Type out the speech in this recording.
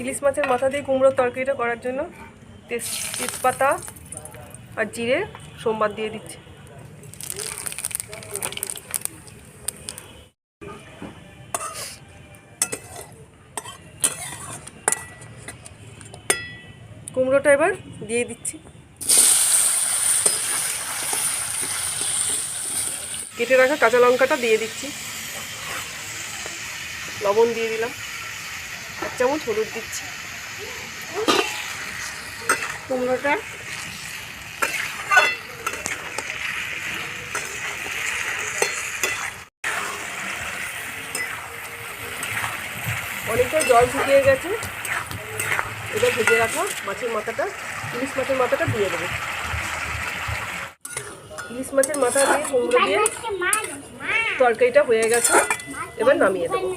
ইলিশ মাছের মাথা দিয়ে কুমড়োর তরকারিটা করার জন্য তেজপাতা আর জিরে সোমবার দিয়ে দিচ্ছি। কুমড়োটা এবার দিয়ে দিচ্ছি। কেটে রাখা কাঁচা লঙ্কাটা দিয়ে দিচ্ছি। লবণ দিয়ে দিলাম, 1 চামচ হলুদ দিচ্ছি। কুমড়োটা অনেকটা জল শুকিয়ে গেছে। এবার ভেজে রাখা মাছের মাথাটা, ইলিশ মাছের মাথাটা দিয়ে দেবো। ইলিশ মাছের মাথা দিয়ে কুমড়ো দিয়ে তরকারিটা হয়ে গেছে, এবার নামিয়ে দেবো।